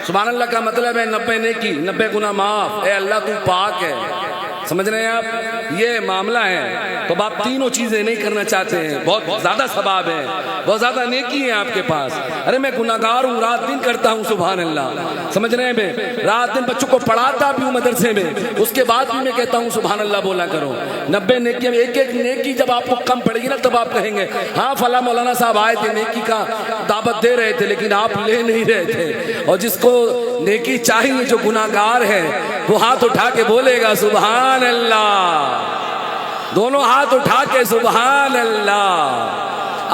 सुभान अल्लाह का मतलब है 90 नेकी 90 गुना माफ। ए अल्लाह तू पाक है, समझ रहे हैं आप, ये मामला है। तो आप तीनों चीजें नहीं करना चाहते हैं, बहुत ज्यादा सवाब है, बहुत ज्यादा नेकी है आपके पास। अरे मैं गुनाहगार हूँ, रात दिन करता हूँ, सुभान अल्लाह, समझ रहे हैं, रात दिन बच्चों को पढ़ाता भी हूँ मदरसे में, उसके बाद भी मैं कहता हूँ सुभान अल्लाह बोला करो। 90 नेकी, एक एक नेकी जब आपको कम पड़ेगी ना तब आप कहेंगे हाँ फला मौलाना साहब आए थे, नेकी का दावत दे रहे थे, लेकिन आप ले नहीं रहे थे। और जिसको नेकी चाहिए, जो गुनाहगार है, वो हाथ उठा के बोलेगा सुभान अल्लाह, दोनों हाथ उठा के सुभान अल्लाह।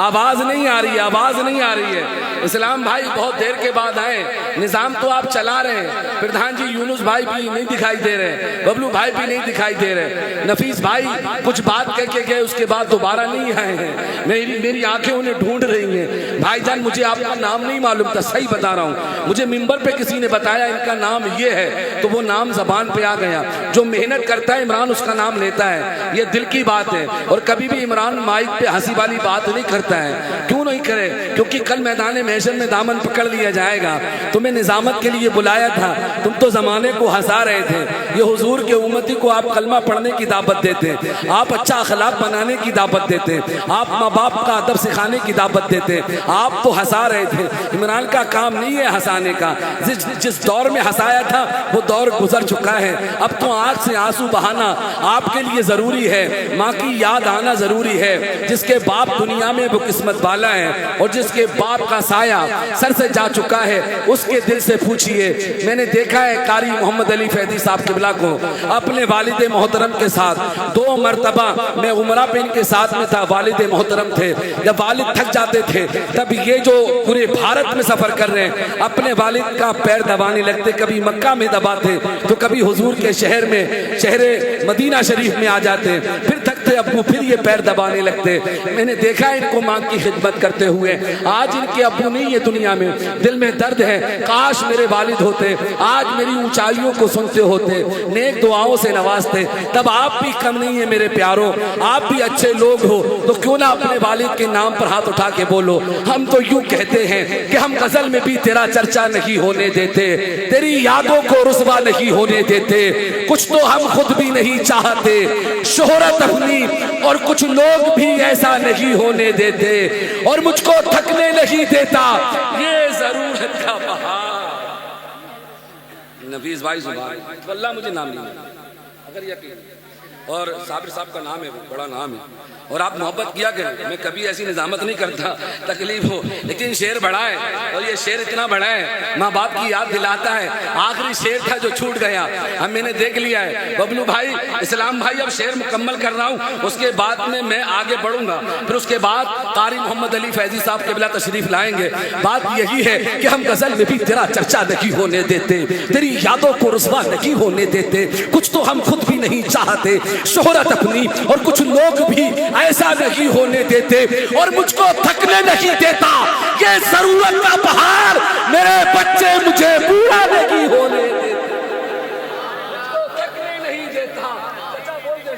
आवाज नहीं आ रही है, आवाज नहीं आ रही है। इस्लाम भाई बहुत देर के बाद आए, निजाम तो आप चला रहे हैं, प्रधान जी यूनुस भाई भी नहीं दिखाई दे रहे, बबलू भाई भी नहीं दिखाई दे रहे, नफीस भाई कुछ बात कह के गए, उसके बाद दोबारा नहीं आए हैं। मेरी आंखें उन्हें ढूंढ रही हैं। भाईजान मुझे आपका नाम नहीं मालूम था, सही बता रहा हूँ, मुझे मिंबर पे किसी ने बताया इनका नाम ये है, तो वो नाम जबान पे आ गया। जो मेहनत करता है इमरान उसका नाम लेता है, ये दिल की बात है। और कभी भी इमरान माइक पे हंसी वाली बात नहीं करता है, क्यों नहीं करे, क्योंकि कल मैदान महशर में दामन पकड़ लिया जाएगा। तुम्हें निजामत के लिए बुलाया था, तुम तो जमाने को हंसा रहे थे। ये हुजूर के उम्मती को आप कलमा पढ़ने की दावत देते, आप अच्छा अखलाक बनाने की दावत देते, आप माँ बाप का अदब सिखाने की दावत देते, आप तो हंसा रहे थे। इमरान का काम नहीं है हंसाने का, जिस दौर में हंसाया था वो दौर गुजर चुका है। अब तो आंख से आंसू बहाना आपके लिए जरूरी है, माँ की याद आना जरूरी है। जिसके बाप दुनिया में वो किस्मत वाला है, और जिसके बाप का साया सर से जा चुका है, उसके दिल से पूछिए। मैंने देखा है कारी मोहम्मद अली फैदी साहब किबला को अपने वालिद मोहतरम के साथ 2 मरतबा मैं उमरा पे इनके साथ में था, वालिद मोहतरम थे। जब वालिद थक जाते थे तब ये जो पूरे भारत में सफर कर रहे हैं अपने वालिद का पैर दबाने लगते, कभी मक्का में दबाते तो कभी हुजूर के शहर में शहरे मदीना शरीफ में आ जाते, फिर थकते अब्बू फिर ये पैर दबाने लगते। मैंने देखा इनको माँ की खिदमत करते हुए। आज इनके अब्बू नहीं है दुनिया में, दिल में दर्द है, काश मेरे वालिद होते, आज मेरी ऊंचाइयों को सुनते होते, नेक दुआओं से नवाजते। तब आप भी कम नहीं है मेरे प्यारों, आप भी अच्छे लोग हो, तो क्यों ना अपने वालिद के नाम पर हाथ उठा के बोलो। हम तो यूं कहते हैं कि हम गजल में भी तेरा चर्चा नहीं होने देते, तेरी यादों को रुसवा नहीं होने देते, कुछ तो हम खुद भी नहीं चाहते शोहरत अपनी, और कुछ लोग भी ऐसा नहीं होने देते, और मुझको थकने नहीं देता ये जरूरत का बहार। नफीस भाई सुभान अल्लाह, मुझे नाम नहीं अगर यकीन, और साबिर साहब का नाम है, वो बड़ा नाम है, और आप मोहब्बत किया करें। मैं कभी ऐसी निजामत नहीं करता, तकलीफ हो, लेकिन शेर बड़ा है, और ये शेर इतना बड़ा है माँ बाप की याद दिलाता है। आखिरी शेर था जो छूट गया, अब मैंने देख लिया है। बबलू भाई, इस्लाम भाई, अब शेर मुकम्मल कर रहा हूँ, उसके बाद में मैं आगे बढ़ूंगा। फिर उसके बाद कारी मोहम्मद अली फैजी साहब किबला तशरीफ लाएंगे। बात यही है कि हम गजल में भी तेरा चर्चा नहीं होने देते, तेरी यादों को रुसवा नहीं होने देते, कुछ तो हम खुद भी नहीं चाहते शोहरत अपनी, और कुछ लोग भी ऐसा नहीं होने देते, और मुझको थकने नहीं देता ये जरूरत का बहार। मेरे बच्चे मुझे बूढ़ा नहीं होने देते, मुझको थकने नहीं देता। बोल दे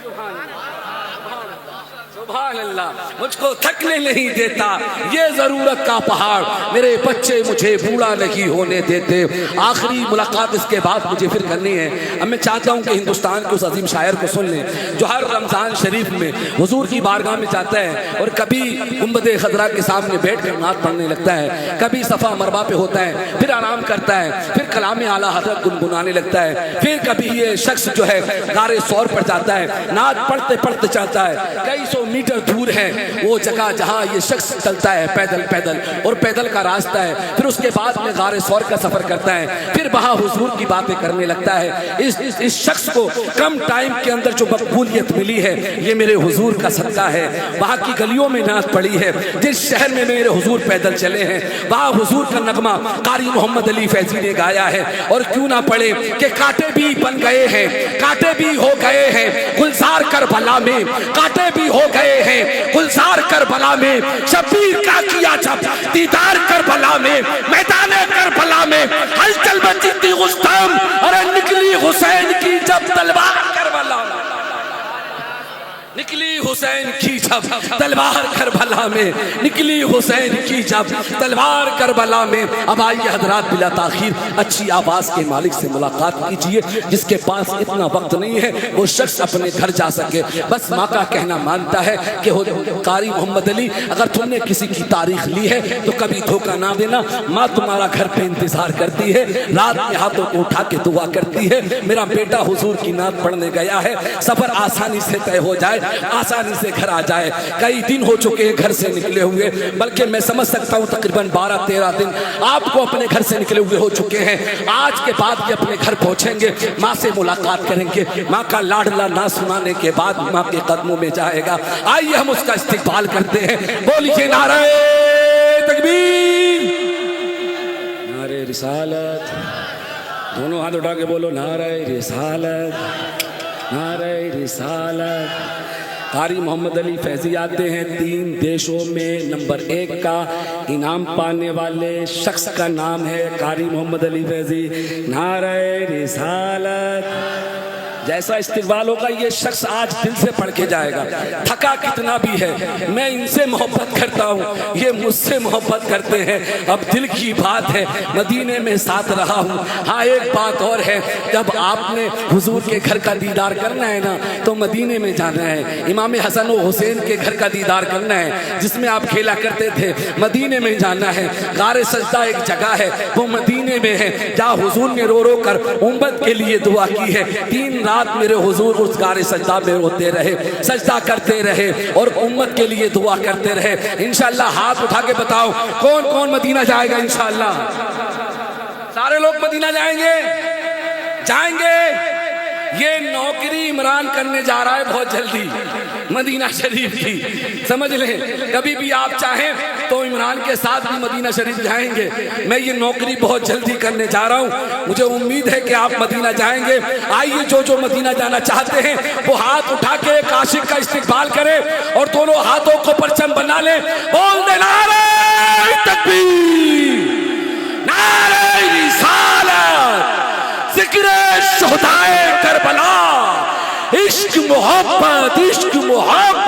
सुभान अल्लाह, मुझको थकने नहीं देता ये जरूरत का पहाड़। मेरे बच्चे मुझे बूढ़ा नहीं होने देते। आखिरी मुलाकात इसके बाद मुझे फिर करनी है। अब मैं चाहता हूँ कि हिंदुस्तान के उस अजीम शायर को सुन लें जो हर रमजान शरीफ में हुजूर की बारगाह में जाता है, और कभी गुंबद खजरा के सामने बैठ कर नात पढ़ने लगता है, कभी सफ़ा मरबा पे होता है, फिर आराम करता है, फिर कलाम आला हज़रत गुनगुनाने लगता है, फिर कभी ये शख्स जो है गारे सौर पर जाता है, नात पढ़ते पढ़ते चलता है। कई सौ मीटर दूर है वो जगह जहाँ ये शख्स चलता है पैदल पैदल, और पैदल का रास्ता है। फिर उसके बाद में गारे सौर का सफर करता है, फिर वहाँ हुजूर की बातें करने लगता है। इस शख्स को कम टाइम के अंदर जो मकबूलियत मिली है ये मेरे हुजूर का सदका है। वहाँ की गलियों में नात पड़ी है, जिस शहर में मेरे हुजूर पैदल चले हैं वहाँ हुजूर का नगमा कारी मोहम्मद अली फैजी ने गाया है। और क्यों ना पढ़े कि कांटे भी बन गए हैं, कांटे भी हो गए हैं गुलजार करबला में, कांटे भी हो गए हैं गुलजार करबला में, शबीर का किया जब दीदार करबला में, मैदाने करबला में हलचल मची थी गुस्ताम, अरे निकली हुसैन की जब तलवार करबला में। निकली हुसैन की जब तलवार करबला में, निकली हुसैन की जब तलवार करबला में। अब आइए हजरात बिला ताखीर अच्छी आवाज़ के मालिक से मुलाकात कीजिए। जिसके पास इतना वक्त नहीं है वो शख्स अपने घर जा सके। बस माँ का कहना मानता है कि कारी मोहम्मद अली, अगर तुमने किसी की तारीख ली है तो कभी धोखा ना देना। माँ तुम्हारा घर पे इंतजार करती है, रात में हाथों को उठा के दुआ करती है, मेरा बेटा हुजूर की नात पढ़ने गया है, सफर आसानी से तय हो जाए, आसानी से घर आ जाए। कई दिन हो चुके हैं घर से निकले हुए, बल्कि मैं समझ सकता हूँ तकरीबन 12-13 दिन आपको अपने घर से निकले हुए हो चुके हैं। आज के बाद ये अपने घर पहुंचेंगे, माँ से मुलाकात करेंगे, माँ का लाडला ना सुनाने के बाद माँ के कदमों में जाएगा। आइए हम उसका इस्तिकबाल करते हैं। बोलिए नारे तकबीर, नारे रिसालत, दोनों हाथ उठा के बोलो नारे रिसालत, नारे रिसालत। कारी मोहम्मद अली फैजी आते हैं 3 देशों में नंबर 1 का इनाम पाने वाले शख्स का नाम है कारी मोहम्मद अली फैजी। नारे रिसालत। जैसा इस्तिकबाल होगा ये शख्स आज दिल से पढ़ के जाएगा, थका कितना भी है। मैं इनसे मोहब्बत करता हूँ, ये मुझसे मोहब्बत करते हैं। अब दिल की बात है, मदीने में साथ रहा हूँ। हाँ एक बात और है, जब आपने हुजूर के घर का दीदार करना है ना तो मदीने में जाना है। इमाम हसन और हुसैन के घर का दीदार करना है जिसमें आप खेला करते थे, मदीने में जाना है। गारे सजदा एक जगह है वो मदीने में है जहाँ हुजूर ने रो रो कर उम्मत के लिए दुआ की है। 3 रात मेरे हुजूर उस गारे सजदा में रोते रहे, सजदा करते रहे और उम्मत के लिए दुआ करते रहे। इंशाअल्लाह हाथ उठा के बताओ कौन कौन मदीना जाएगा। इंशाअल्लाह सारे लोग मदीना जाएंगे, जाएंगे। ये नौकरी इमरान करने जा रहा है बहुत जल्दी मदीना शरीफ की, समझ लें। कभी भी आप चाहें तो इमरान के साथ भी मदीना शरीफ जाएंगे। मैं ये नौकरी बहुत जल्दी करने जा रहा हूँ, मुझे उम्मीद है कि आप मदीना जाएंगे। आइए जो जो मदीना जाना चाहते हैं वो हाथ उठा के एक आशिक का इस्तिकबाल करें और दोनों हाथों को परचम बना ले। बोल दे नारे तकबीर, नारे रिसालत, ज़िक्र शुहदाए करबला, इश्क मोहब्बत, इश्क मोहब्बत।